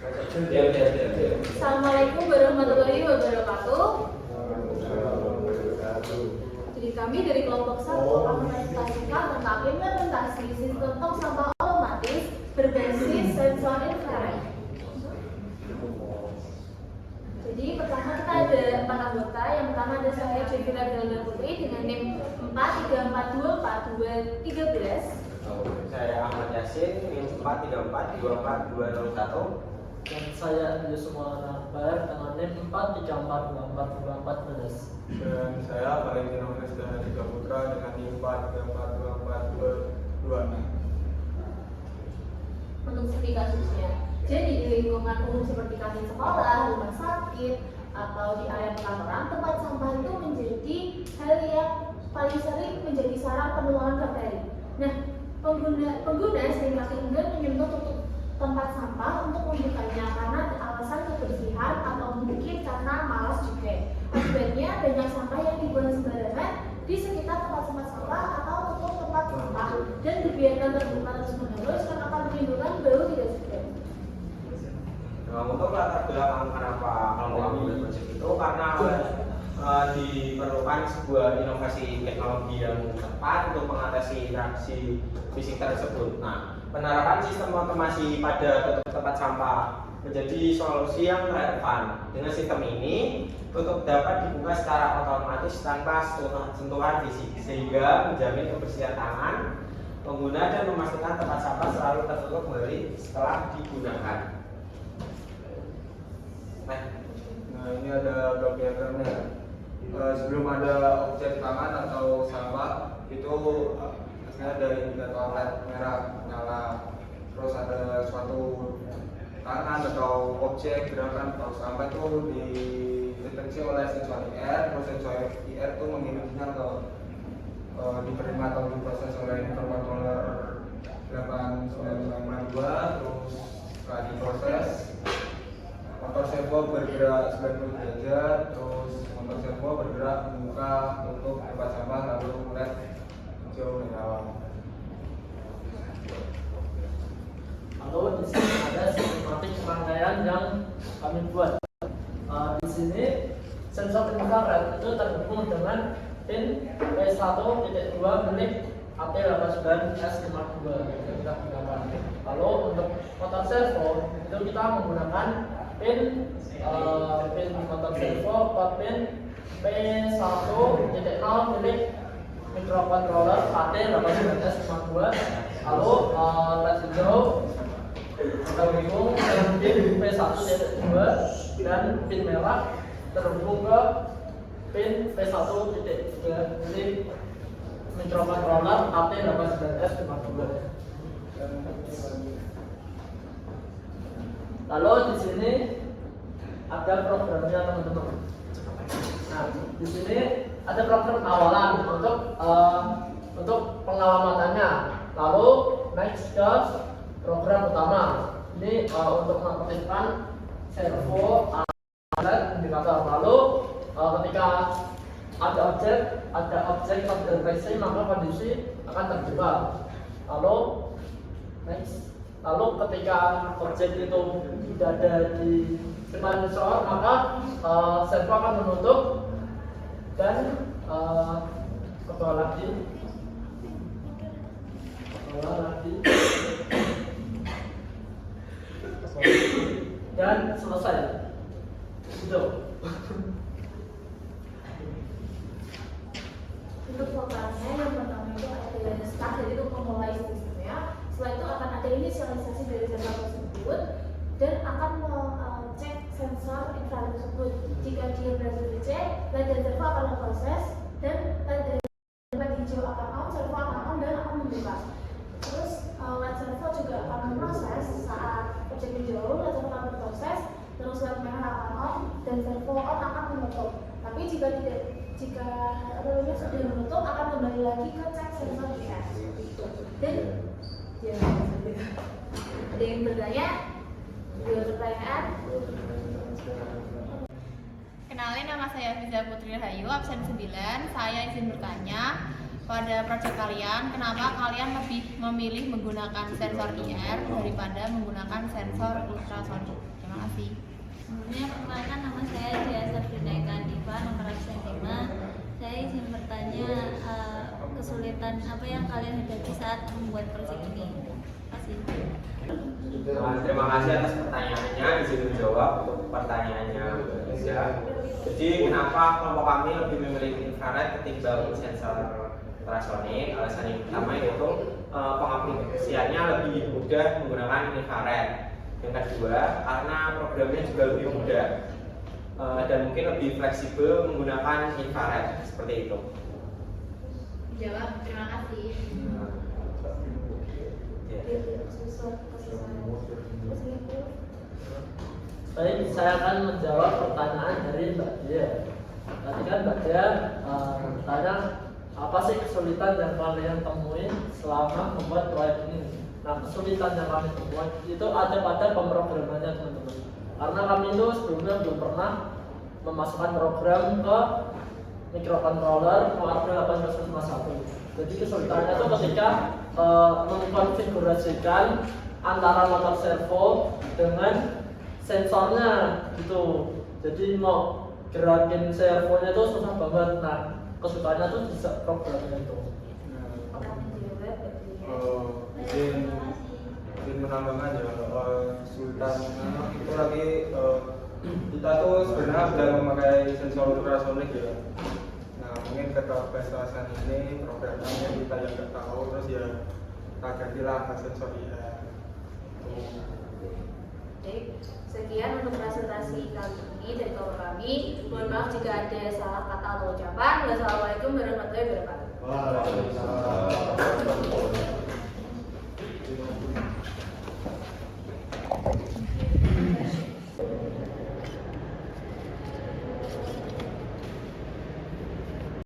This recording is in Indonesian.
Assalamualaikum warahmatullahi wabarakatuh. Jadi kami dari kelompok 1 akan mempresentasikan tentang implementasi sistem tong sampah otomatis berbasis sensor infrared. Jadi pertama kita ada 4 anggota. Yang pertama ada saya Jevila Delda Putri dengan NIM 434242213. Saya Ahmad Yasin, NIM 434242201. Dan saya Yusuf Akbar dengan NIM 434242411. Dan saya Valentino Krisdana Tiga Putra dengan NIM 4342422. Untuk studi kasusnya, jadi di lingkungan umum seperti kantin sekolah, rumah sakit, atau di area perkantoran, tempat sampah itu menjadi hal yang paling sering menjadi sarang penularan bakteri. Nah, pengguna sering kali enggan menyentuh tutup tempat sampah untuk membukanya karena alasan kebersihan atau mungkin karena malas juga. Akibatnya banyak sampah yang dibuang sembarangan di sekitar tempat sampah atau tutup tempat sampah dan dibiarkan terbuka terus-menerus yang akan menimbulkan bau tidak sedap. Nah, untuk latar belakang kenapa kelompok kami berprojek itu karena diperlukan sebuah inovasi teknologi yang tepat untuk mengatasi reaksi fisik tersebut. Nah, penerapan sistem otomasi pada tutup tempat sampah menjadi solusi yang relevan. Dengan sistem ini, tutup dapat dibuka secara otomatis tanpa sentuhan fisik, sehingga menjamin kebersihan tangan pengguna dan memastikan tempat sampah selalu tertutup kembali setelah digunakan. Nah, ini ada blok diagramnya. Sebelum ada objek tangan atau sampah itu ada indikator LED merah nyala. Terus ada suatu tangan atau objek gerakan atau sampah itu dideteksi oleh sensor IR. Terus sensor IR itu mengirim sinyal ke diterima atau diproses oleh microcontroller 8992. Terus setelah diproses, motor servo bergerak 90 derajat. Terus motor servo bergerak membuka tutup tempat sampah lalu LED hijau menyala. Lalu di sini ada sistematik rangkaian yang kami buat. Di sini sensor infrared itu terhubung dengan pin P1.2 milik AT89S52 yang kita gunakan. Lalu untuk motor servo itu kita menggunakan pin motor servo ke pin P1.0 milik microcontroller AT89S52. Lalu LED hijau terhubung dengan pin P1.2 dan pin merah terhubung ke pin P1.3 milik microcontroller AT89S52. Lalu di sini ada programnya teman-teman. Nah, di sini ada program awalan untuk pengalamannya. Lalu next ke program utama. Ini untuk mengaktifkan servo alat indikator. Lalu ketika ada objek terdeteksi maka kondisi akan terjebak. Lalu ketika objek itu tidak ada di depan sensor maka servo akan menutup dan ke bawah lagi dan selesai. Itu. Untuk programnya yang pertama itu ada start, jadi itu memulai sistemnya. Setelah itu akan ada inisialisasi dari sensor tersebut dan akan mengecek sensor infrared tersebut. Jika dia berhasil dicek, LED dan servo akan memproses dan LED hijau akan on, servo akan on dan akan membuka. Terus LED servo juga akan memproses saat objek hijau, LED servo akan berproses, terus LED merah akan on dan servo on akan menutup. Tapi jika sudah menutup akan kembali lagi ke cek sensor IR. Dan ada yang bertanya? Dua pertanyaan. Kenalin, nama saya Fiza Putri Rahayu, absen 9. Saya izin bertanya, pada proyek kalian, kenapa kalian lebih memilih menggunakan sensor IR daripada menggunakan sensor ultrasonik? membuat proyek ini. Terima kasih. Terima kasih atas pertanyaannya. Izin menjawab untuk pertanyaannya Mbak Riza. Jadi kenapa kelompok kami lebih memilih infrared ketimbang sensor ultrasonik? Alasan yang pertama yaitu pengaplikasiannya lebih mudah menggunakan infrared. Yang kedua, karena programnya juga lebih mudah dan mungkin lebih fleksibel menggunakan infrared seperti itu. Jawab, terima kasih. Baik, saya akan menjawab pertanyaan dari Mbak Dia. Tadi kan Mbak Dia bertanya apa sih kesulitan yang kalian temui selama membuat proyek ini. Nah, kesulitan yang kami temui itu ada pada pemrogramannya teman-teman. Karena kami itu sebelumnya belum pernah memasukkan program ke microcontroller Arduino 851. Jadi kesulitannya itu ketika mengkonfigurasikan antara motor servo dengan sensornya gitu. Jadi mau gerakin servonya itu susah banget. Nah, kesulitannya itu di programnya itu. Izin menambahkan ya, kesulitannya itu lagi kita tuh sebenarnya sudah memakai sensor ultrasonik ya. Nah, mungkin keterbatasan ini programnya kita yang nggak tahu, terus ya kita gantilah ke sensor IR. Oke, sekian untuk presentasi kali ini dari kelompok kami. Mohon maaf jika ada salah kata atau ucapan. Wassalamualaikum warahmatullahi wabarakatuh. Waalaikumsalam.